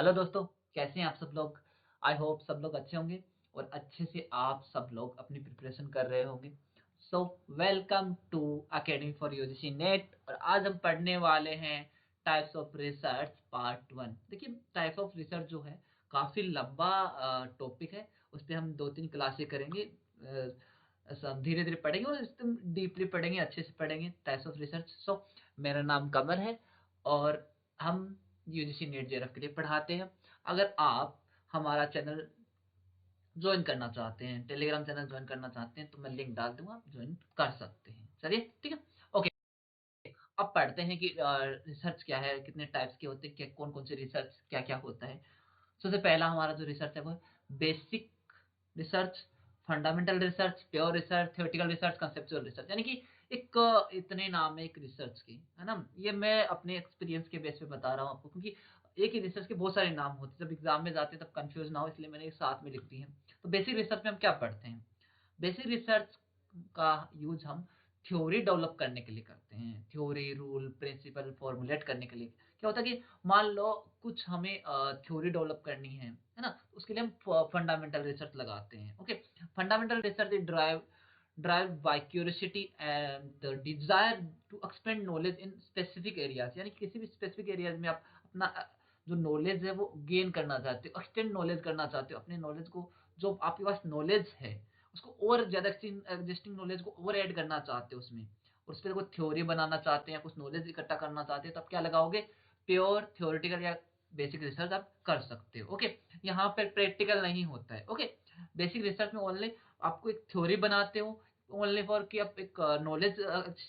Hello दोस्तों, कैसे हैं आप सब लोग। आई होप सब लोग अच्छे होंगे और अच्छे से आप सब लोग अपनी प्रिपरेशन कर रहे होंगे। So welcome to academy for UGC NET. और आज हम पढ़ने वाले हैं टाइप्स ऑफ रिसर्च पार्ट 1। देखिए, टाइप ऑफ रिसर्च जो है काफ़ी लंबा टॉपिक है। उस पर हम 2-3 क्लासें करेंगे। सब धीरे धीरे पढ़ेंगे और एकदम डीपली पढ़ेंगे, अच्छे से पढ़ेंगे टाइप्स ऑफ रिसर्च। सो मेरा नाम कमर है और हम यूजीसी नेट जेआरएफ के लिए पढ़ाते हैं। अगर आप हमारा चैनल ज्वाइन करना चाहते हैं, टेलीग्राम चैनल ज्वाइन करना चाहते हैं, तो मैं लिंक डाल दूंगा, आप ज्वाइन कर सकते हैं। चलिए ठीक है। ओके, अब पढ़ते हैं कि रिसर्च क्या है, कितने टाइप्स के होते हैं, क्या कौन कौन से रिसर्च क्या क्या होता है। सबसे पहला हमारा जो रिसर्च है वो basic research, fundamental research, pure research, theoretical research, conceptual research. यानी कि एक इतने नाम है एक रिसर्च के, है ना। ये मैं अपने एक्सपीरियंस के बेस पे बता रहा हूँ आपको, क्योंकि एक ही रिसर्च के बहुत सारे नाम होते हैं। जब एग्जाम में जाते हैं तब कंफ्यूज ना हो, इसलिए मैंने एक साथ में लिख दी है। तो बेसिक रिसर्च में हम क्या पढ़ते हैं? बेसिक रिसर्च का यूज हम थ्योरी डेवलप करने के लिए करते हैं। थ्योरी, रूल, प्रिंसिपल फॉर्मुलेट करने के लिए। क्या होता है कि मान लो कुछ हमें थ्योरी डेवलप करनी है ना, उसके लिए हम फंडामेंटल रिसर्च लगाते हैं। Okay, fundamental research is drive by curiosity and the desire to expand knowledge in specific areas. यानी कि किसी भी स्पेसिफिक एरियाज में आप अपना जो नॉलेज है वो गेन करना चाहते हो, एक्सटेंड नॉलेज करना चाहते हो, अपने नॉलेज को, जो आपके पास नॉलेज है उसको और ज्यादा एग्जिस्टिंग नॉलेज को और ऐड करना चाहते हो उसमें, और उस पर कोई थ्योरी बनाना चाहते हैं, कुछ नॉलेज इकट्ठा करना चाहते हैं, तो आप क्या लगाओगे? प्योर थ्योरेटिकल या बेसिक रिसर्च आप कर सकते हो। ओके, यहाँ पर प्रैक्टिकल नहीं होता है। ओके, बेसिक रिसर्च में ओनली आपको एक थ्योरी बनाते हो, ओनली फॉर कि आप एक नॉलेज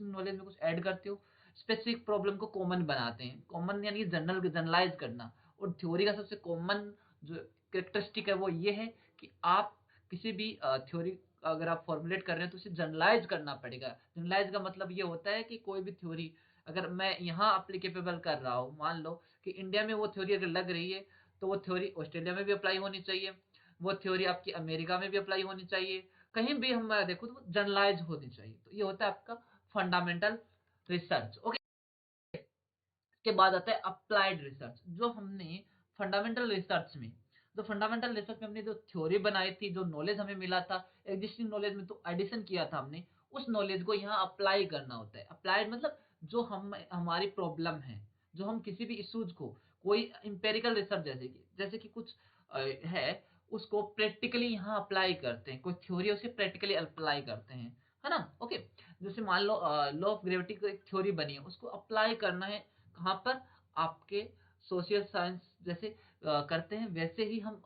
नॉलेज में कुछ ऐड करते हो, स्पेसिफिक प्रॉब्लम को कॉमन बनाते हैं। कॉमन यानी जनरलाइज करना। और थ्योरी का सबसे कॉमन जो कैरेक्टरिस्टिक है वो ये है कि आप किसी भी थ्योरी अगर आप फॉर्मुलेट कर रहे हैं तो उसे जनरलाइज करना पड़ेगा। जनरलाइज का मतलब ये होता है कि कोई भी थ्योरी अगर मैं यहाँ अप्लीकेबल कर रहा हूँ, मान लो कि इंडिया में वो थ्योरी अगर लग रही है, तो वो थ्योरी ऑस्ट्रेलिया में भी अप्लाई होनी चाहिए, वो थ्योरी आपकी अमेरिका में भी अप्लाई होनी चाहिए, कहीं भी हम देखो तो जनरलाइज होनी चाहिए। तो ये होता है आपका फंडामेंटल रिसर्च। ओके, के बाद आता है अप्लाइड रिसर्च। जो हमने फंडामेंटल रिसर्च में हमने जो थ्योरी बनाई थी, जो नॉलेज हमें मिला था एग्जिस्टिंग नॉलेज में, तो एडिशन किया था हमने, उस नॉलेज को यहाँ अप्लाई करना होता है। अप्लाइड मतलब जो हम हमारी प्रॉब्लम है, जो हम किसी भी इश्यूज को, कोई इंपेरिकल रिसर्च जैसे कि कुछ है, उसको प्रैक्टिकली यहाँ अप्लाई करते हैं। कोई थ्योरी उसे प्रैक्टिकली अप्लाई करते हैं, है ना। ओके, जैसे मान लो लॉ ऑफ ग्रेविटी को एक थ्योरी बनी है, उसको अप्लाई करना है कहाँ पर? आपके सोशल साइंस जैसे करते हैं वैसे ही हम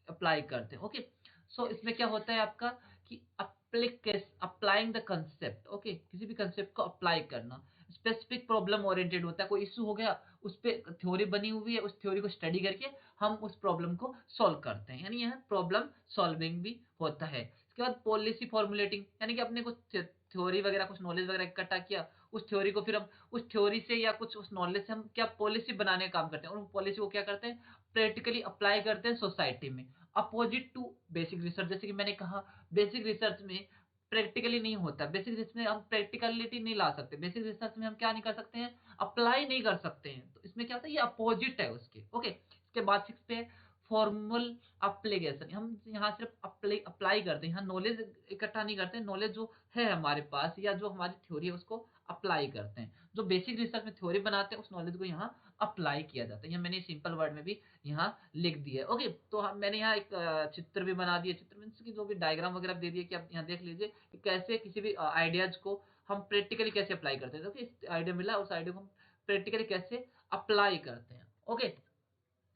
अप्लाई करते हैं। ओके, सो इसमें क्या होता है आपका कि अप्लाइंग द कंसेप्ट। ओके, किसी भी कंसेप्ट को अप्लाई करना। स्पेसिफिक प्रॉब्लम ओरिएंटेड होता है, कोई इशू हो गया, उस पर थ्योरी बनी हुई है, उस थ्योरी को स्टडी करके हम उस प्रॉब्लम को सॉल्व करते हैं, यानी यह प्रॉब्लम सॉल्विंग भी होता है। इसके बाद पॉलिसी फॉर्मुलेटिंग, यानी कि अपने कुछ थ्योरी वगैरह, कुछ नॉलेज वगैरह इकट्ठा किया, उस थ्योरी को फिर हम उस थ्योरी से या कुछ उस नॉलेज से हम क्या पॉलिसी बनाने का काम करते हैं, और पॉलिसी को क्या करते हैं? प्रैक्टिकली अप्लाई करते हैं सोसाइटी में। अपोजिट टू बेसिक रिसर्च, जैसे कि मैंने कहा बेसिक रिसर्च में प्रैक्टिकली नहीं होता। बेसिक रिसर्च में हम प्रैक्टिकलिटी नहीं ला सकते, बेसिक रिसर्च में हम क्या नहीं कर सकते हैं? अप्लाई नहीं कर सकते हैं। तो इसमें क्या होता है? ये अपोजिट है उसके। ओके, इसके बाद 6 पे फॉर्मल अप्लीकेशन। हम यहाँ सिर्फ अप्लाई करते हैं, यहाँ नॉलेज इकट्ठा नहीं करते, नॉलेज जो है हमारे पास या जो हमारी थ्योरी है उसको अप्लाई करते हैं। जो बेसिक रिसर्च में थ्योरी बनाते हैं उस नॉलेज को यहाँ अप्लाई किया जाता है। यहाँ मैंने सिंपल वर्ड में भी यहाँ लिख दिया है। ओके, तो मैंने यहाँ एक चित्र भी बना दिया। चित्र मीन्स की जो भी डायग्राम वगैरह दे दिए कि आप यहाँ देख लीजिए कि कैसे किसी भी आइडियाज को हम प्रैक्टिकली कैसे अप्लाई करते हैं। ओके, इस आइडिया मिला, उस आइडिया को हम प्रैक्टिकली कैसे अप्लाई करते हैं। ओके,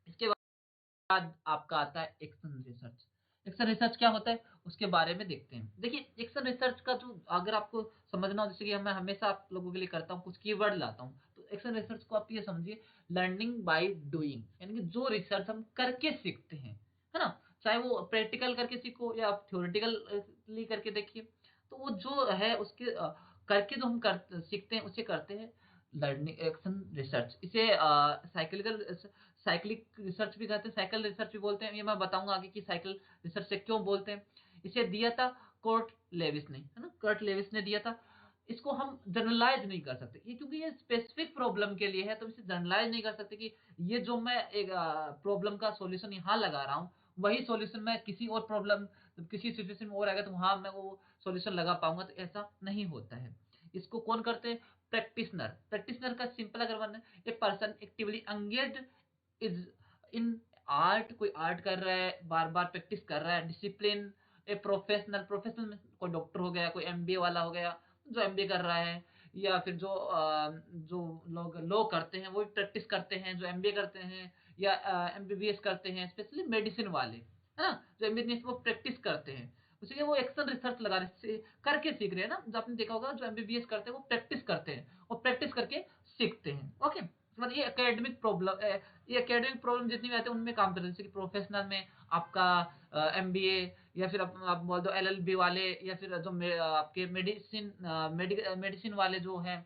इसके बाद आपका आता है एक्शन रिसर्च। एक्शन रिसर्च क्या होता है उसके बारे में देखते हैं। देखिए, एक्शन रिसर्च का जो अगर आपको समझना हो, जैसे कि मैं हमेशा आप लोगों के लिए करता हूँ, कुछ कीवर्ड लाता हूँ, तो एक्शन रिसर्च को आप ये समझिए लर्निंग बाय डूइंग, यानी कि जो रिसर्च हम करके सीखते हैं, है ना। चाहे वो प्रैक्टिकल करके सीखो या आप थ्योरेटिकली करके देखिए, तो वो जो है उसके करके जो हम सीखते हैं उसे करते हैं लर्निंग एक्शन रिसर्च। इसे साइक्लिकल साइक्लिक रिसर्च भी कहते हैं, साइकिल रिसर्च भी बोलते हैं। ये मैं बताऊंगा आगे कि साइकिल रिसर्च से क्यों बोलते हैं। इसे दिया था कर्ट लेविस ने, है ना, कर्ट लेविस ने दिया था। इसको हम जनरलाइज नहीं कर सकते, ये क्योंकि ये स्पेसिफिक प्रॉब्लम के लिए है, तो इसे जनरलाइज नहीं कर सकते कि ये जो मैं एक प्रॉब्लम का सॉल्यूशन यहाँ लगा रहा हूँ, वही सॉल्यूशन मैं किसी और प्रॉब्लम, किसी सिचुएशन में और आएगा तो वहां मैं वो सॉल्यूशन लगा पाऊंगा, तो ऐसा नहीं होता है। इसको कौन करते हैं? प्रैक्टिशनर। प्रैक्टिशनर का सिंपल अगर one, a person actively engaged is in art, कोई आर्ट कर रहा है, बार बार प्रैक्टिस कर रहा है, डिसिप्लिन। ए प्रोफेशनल, प्रोफेशनल में कोई डॉक्टर हो गया, कोई एमबीए वाला हो गया जो एमबीए कर रहा है, या फिर जो लोग लॉ करते हैं वो प्रैक्टिस करते हैं, जो एमबीए करते हैं या एमबीबीएस करते हैं, स्पेशली मेडिसिन वाले, है ना, जो एमबीबीएस वो प्रैक्टिस करते हैं, उसी वो एक्शन रिसर्च लगा रहे, करके सीख रहे हैं ना, जो आपने देखा होगा जो एमबीबीएस करते हैं वो प्रैक्टिस करते हैं और प्रैक्टिस करके सीखते हैं। ओके, मतलब ये एकेडमिक प्रॉब्लम, ये एकेडमिक प्रॉब्लम जितनी भी आती है उनमें काम करते हैं, जैसे कि प्रोफेशनल में आपका एमबीए, या फिर आप बोल दो एलएलबी वाले, या फिर जो आपके मेडिसिन मेडिसिन वाले जो है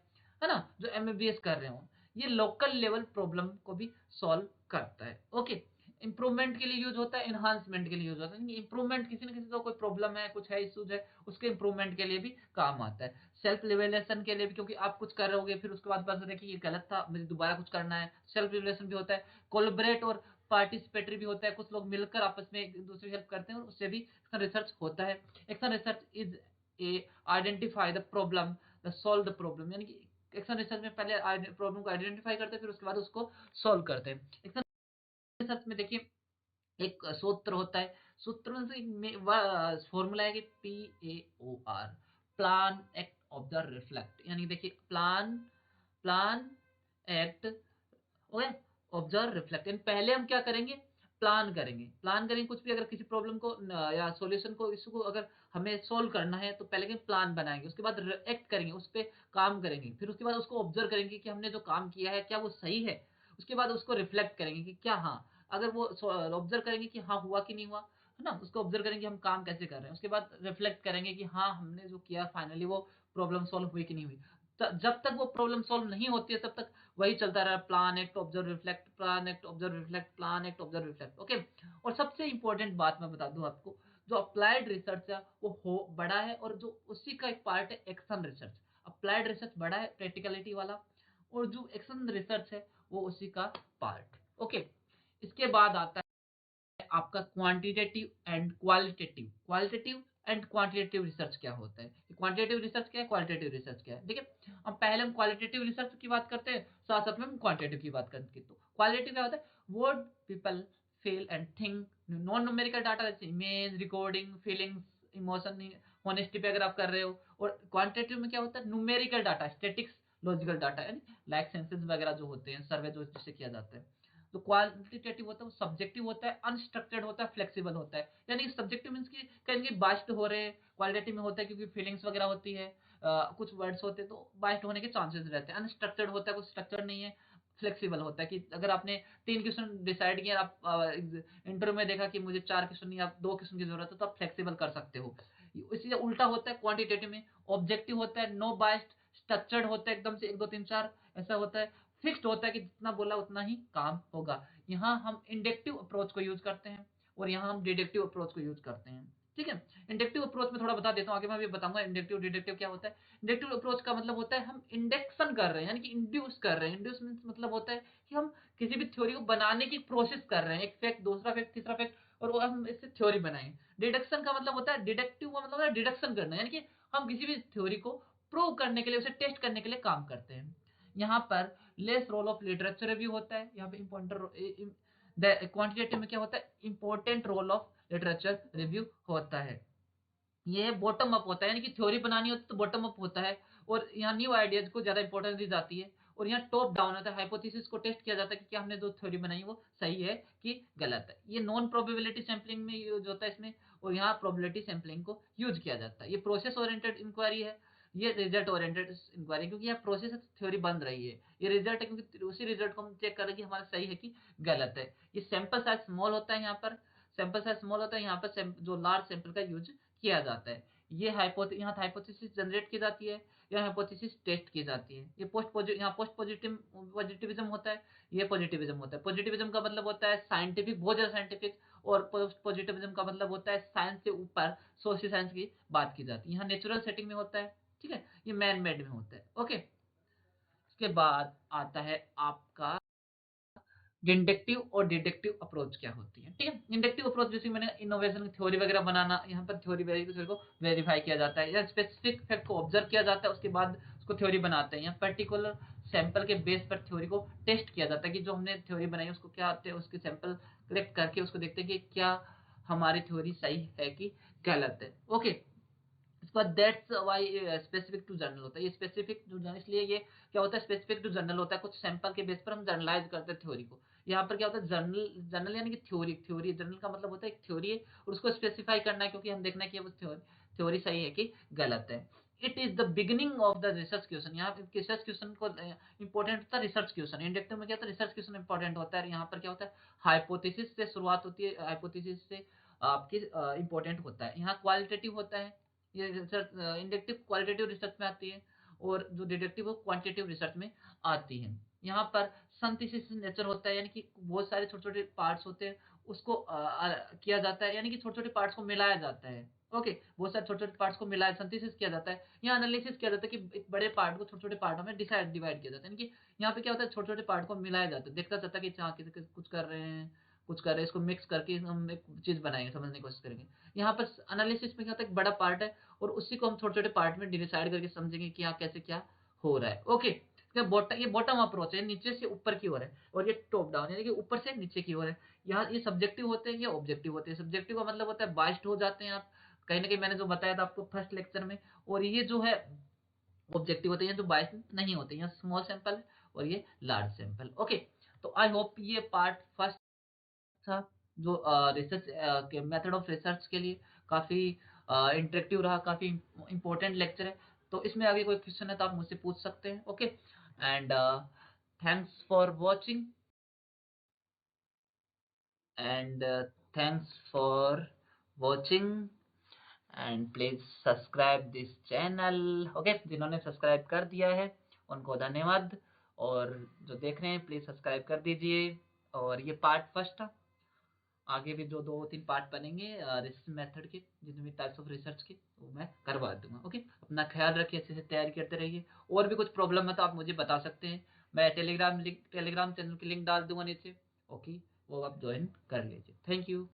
ना, जो एमबीबीएस कर रहे हो, ये लोकल लेवल प्रॉब्लम को भी सॉल्व करता है। ओके, इंप्रूवमेंट के लिए यूज होता है, इन्हांसमेंट के लिए यूज होता है, इंप्रूवमेंट किसी न किसी को कोई प्रॉब्लम है, कुछ है, इश्यूज है, उसके इंप्रूवमेंट के लिए भी काम आता है। सेल्फ रिवेलेशन के लिए भी, क्योंकि आप कुछ कर रहे होगे फिर उसके बाद पता चला कि ये गलत था, मुझे दोबारा कुछ करना है, सेल्फ रिवेलेशन भी होता है। कोलैबोरेट और पार्टिसिपेटरी भी होता है, कुछ लोग मिलकर आपस में एक दूसरे की हेल्प करते हैं, और उससे भी एक्शन रिसर्च होता है। Action research is a identify the problem, the solve the problem, यानी कि एक्शन रिसर्च में पहले प्रॉब्लम को आइडेंटिफाई करते हैं, फिर उसके बाद उसको सॉल्व करते हैं। एक्शन रिसर्च में देखिए एक सूत्र होता है, सूत्र में फॉर्मूला है कि PAOR, plan act observe reflect, यानी देखिए plan, plan act, okay, observe reflect, यानी पहले हम क्या करेंगे? प्लान करेंगे, प्लान करेंगे कुछ भी, अगर किसी प्रॉब्लम को या सॉल्यूशन को, इशू को अगर हमें सोल्व करना है तो पहले प्लान बनाएंगे, उसके बाद एक्ट करेंगे, उस पर काम करेंगे, फिर उसके बाद उसको ऑब्जर्व करेंगे कि हमने जो काम किया है क्या वो सही है, उसके बाद उसको रिफ्लेक्ट करेंगे कि क्या, हाँ, अगर वो ऑब्जर्व करेंगे कि हाँ हुआ कि नहीं हुआ, है ना, उसको ऑब्जर्व करेंगे हम काम कैसे कर रहे हैं, उसके बाद रिफ्लेक्ट करेंगे कि हाँ हमने जो किया फाइनली वो प्रॉब्लम सॉल्व हुई कि नहीं हुई। जब तक वो प्रॉब्लम सॉल्व नहीं होती है तब तक वही चलता रहा, plan act observe reflect, plan act observe reflect, plan act observe reflect. Okay, और सबसे इंपॉर्टेंट बात मैं बता दूं आपको, जो अप्लाइड रिसर्च है वो हो बड़ा है, और जो उसी का एक पार्ट है एक्शन रिसर्च। अप्लाइड रिसर्च बड़ा है, प्रैक्टिकलिटी वाला, और जो एक्शन रिसर्च है वो उसी का पार्ट। ओके, इसके बाद आता है आपका quantitative and qualitative. Qualitative and quantitative research क्या होता है, क्वांटिटेटिव रिसर्च क्या है, क्वालिटेटिव रिसर्च क्या है? देखिए, हम पहले हम क्वालिटेटिव रिसर्च की बात करते हैं, साथ साथ में हम क्वांटिटेटिव की बात करते हैं। तो क्वालिटेटिव क्या होता है? Word people feel and think, non numerical data जैसे image, recording, feelings, emotion, honesty पे अगर आप कर रहे हो। और क्वांटिटेटिव में क्या होता है? Numerical data, statistics, logical data, यानी लाइक सेंसेस वगैरह जो होते हैं, सर्वे जो जिससे किया जाता है। तो क्वालिटेटिव होता है वो सब्जेक्टिव होता है, अनस्ट्रक्चर्ड होता है, फ्लेक्सिबल होता है, यानी सब्जेक्टिव मीन्स की कहीं बाइस्ड हो रहे हैं, क्वालिटेटिव में होता है क्योंकि फीलिंग्स वगैरह होती है, कुछ वर्ड्स होते हैं तो बाइस्ड होने के चांसेस रहते हैं। अनस्ट्रक्चर्ड होता है, कुछ स्ट्रक्चर नहीं है, फ्लेक्सिबल होता है कि अगर आपने 3 क्वेश्चन डिसाइड किया, आप इंटरव्यू में देखा कि मुझे 4 क्वेश्चन नहीं, आप 2 क्वेश्चन की जरूरत है, तो आप फ्लेक्सिबल कर सकते हो। इसी उल्टा होता है क्वांटिटेटिव में, ऑब्जेक्टिव होता है, नो बाइस्ड, स्ट्रक्चर्ड होता है एकदम से 1 2 3 4 ऐसा होता है, फिक्स्ड होता है कि जितना बोला उतना ही काम होगा। यहाँ हम इंडक्टिव अप्रोच को यूज करते हैं, और यहाँ हम डिडक्टिव अप्रोच को यूज करते हैं। ठीक है, इंडक्टिव अप्रोच में थोड़ा बता देता हूँ, आगे मैं भी बताऊंगा इंडक्टिव डिडक्टिव क्या होता है। इंडक्टिव अप्रोच का मतलब होता है हम इंडक्शन कर रहे हैं, यानी कि इंड्यूस कर रहे हैं। इंड्यूस मतलब होता है कि हम किसी भी थ्योरी को बनाने की प्रोसेस कर रहे हैं, एक फैक्ट, दूसरा फैक्ट, तीसरा फैक्ट, और वो हम इससे थ्योरी बनाएं। डिडक्शन का मतलब होता है, डिडक्टिव का मतलब होता है डिडक्शन करना, यानी कि हम किसी भी थ्योरी को प्रूव करने के लिए, उसे टेस्ट करने के लिए काम करते हैं। यहाँ पर less role of literature review होता है, यहाँ पे इंपॉर्टेंट, क्वांटिटेटिव में क्या होता है? Important role of literature review होता है। ये बॉटम अप होता है, यानी कि थ्योरी बनानी होती है तो बॉटम अप होता है, और यहाँ न्यू आइडियाज को ज्यादा इंपॉर्टेंस दी जाती है। और यहाँ टॉप डाउन होता है, हाइपोथेसिस को टेस्ट किया जाता है कि क्या हमने जो थ्योरी बनाई वो सही है कि गलत है। ये नॉन प्रोबेबिलिटी सैंपलिंग में यूज होता है इसमें, और यहाँ प्रोबेबिलिटी सैंपलिंग को यूज किया जाता है। ये प्रोसेस ओरिएंटेड इंक्वायरी है, ये रिजल्ट ओरिएंटेड इंक्वायरी, क्योंकि यहाँ प्रोसेस थ्योरी बन रही है, ये रिजल्ट है क्योंकि उसी रिजल्ट को हम चेक करें कि हमारा सही है कि गलत है। ये सैंपल साइज स्मॉल होता है, यहाँ पर सैंपल साइज स्मॉल होता है, यहाँ पर जो लार्ज सैंपल का यूज किया जाता है। ये यहाँ हाइपोथेसिस जनरेट की जाती है, या हाइपोथेसिस टेस्ट की जाती है। ये यहाँ पोस्ट पॉजिटिविज्म होता है, ये पॉजिटिविज्म होता है। पॉजिटिविज्म का मतलब होता है साइंटिफिक, बहुत ज्यादा साइंटिफिक, और पोस्ट पॉजिटिविज्म का मतलब होता है साइंस से ऊपर सोशल साइंस की बात की जाती है। यहाँ नेचुरल सेटिंग में होता है, ठीक है, ये मैन मेड में होता है। ओके, इसके बाद आता है आपका इंडक्टिव और डिडक्टिव अप्रोच क्या होती है। ठीक है, इंडक्टिव अप्रोच जैसे मैंने इनोवेशन की थ्योरी वगैरह बनाना, यहाँ पर थ्योरी को वेरीफाई किया जाता है या स्पेसिफिक फैक्ट को ऑब्जर्व किया जाता है, उसके बाद उसको थ्योरी बनाते हैं, या पर्टिकुलर सैंपल के बेस पर थ्योरी को टेस्ट किया जाता है कि जो हमने थ्योरी बनाई उसको क्या आते हैं, उसके सैंपल कलेक्ट करके उसको देखते हैं कि क्या हमारी थ्योरी सही है कि गलत है। ओके, इसके बाद that's why specific to journal होता है, ये स्पेसिफिक टू जर्नल, इसलिए ये क्या होता है, स्पेसिफिक टू जर्नल होता है, कुछ सैंपल के बेस पर हम जर्नलाइज करते हैं थ्योरी को। यहाँ पर क्या होता है, जर्नल जर्नल यानी कि थ्योरी, थ्योरी जर्नल का मतलब होता है एक थ्योरी है और उसको स्पेसिफाई करना है, क्योंकि हम देखना है कि वो थ्योरी सही है कि गलत है। It is the beginning of the research question, यहाँ पे रिसर्च क्वेश्चन को इंपॉर्टेंट होता है रिसर्च क्वेश्चन। इंडक्टिव में क्या होता है, रिसर्च क्वेश्चन इंपॉर्टेंट होता है, यहाँ पर क्या होता है, हाइपोथेसिस से शुरुआत होती है, हाइपोथेसिस से आपकी इंपॉर्टेंट होता है। यहाँ क्वालिटेटिव होता है, ये रिसर्च इंडक्टिव क्वालिटेटिव रिसर्च में आती है, और जो डिडक्टिव वो क्वांटिटेटिव रिसर्च में आती है। यहाँ पर सिंथेसिस नेचर होता है, यानी कि बहुत सारे छोटे छोटे पार्ट्स होते हैं, उसको किया जाता है, यानी कि छोटे छोटे पार्ट्स को मिलाया जाता है। ओके, बहुत सारे छोटे छोटे पार्ट्स को मिलाया सिंथेसिस किया जाता है, यहाँ एनालिसिस किया जाता है कि एक बड़े पार्ट को छोटे छोटे पार्टों में डिवाइड किया जाता है, यानी कि यहाँ पे क्या होता है, छोटे छोटे पार्ट को मिलाया जाता है, देखा जाता है कि हाँ किसी कुछ कर रहे हैं, कुछ कर रहे हैं, इसको मिक्स करके हम एक चीज बनाएंगे, समझने की कोशिश करेंगे। यहाँ पर एनालिसिस में क्या होता है, एक बड़ा पार्ट है और उसी को हम छोटे छोटे पार्ट में डिसाइड करके समझेंगे कि हाँ कैसे क्या हो रहा है। ओके, ये बॉटम अप्रोच है, नीचे से ऊपर की ओर है, और ये टॉप डाउन यानी कि ऊपर से नीचे की ओर है। यहाँ ये सब्जेक्टिव होते हैं, ये ऑब्जेक्टिव होते हैं। सब्जेक्टिव का मतलब होता है बाइस्ड हो जाते हैं आप, कहीं ना कहीं मैंने जो बताया था आपको फर्स्ट लेक्चर में, और ये जो है ऑब्जेक्टिव होते हैं जो बाइस्ड नहीं होते हैं, स्मॉल सैंपल और ये लार्ज सैंपल। ओके, तो आई होप ये पार्ट फर्स्ट था, जो रिसर्च के मेथड ऑफ रिसर्च के लिए काफी इंटरेक्टिव रहा, काफी इंपॉर्टेंट लेक्चर है। तो इसमें आगे कोई क्वेश्चन है तो आप मुझसे पूछ सकते हैं। Okay, and thanks for watching, and thanks for watching, and please subscribe this channel. Okay, जिन्होंने सब्सक्राइब कर दिया है उनको धन्यवाद, और जो देख रहे हैं प्लीज सब्सक्राइब कर दीजिए। और ये पार्ट फर्स्ट था, आगे भी जो 2-3 पार्ट बनेंगे रिसर्च मेथड के, जितने भी टाइप्स ऑफ रिसर्च के, वो मैं करवा दूंगा। ओके, अपना ख्याल रखिए, अच्छे से तैयारी करते रहिए, और भी कुछ प्रॉब्लम है तो आप मुझे बता सकते हैं, मैं टेलीग्राम चैनल की लिंक डाल दूंगा नीचे। ओके, वो आप ज्वाइन कर लीजिए। Thank you.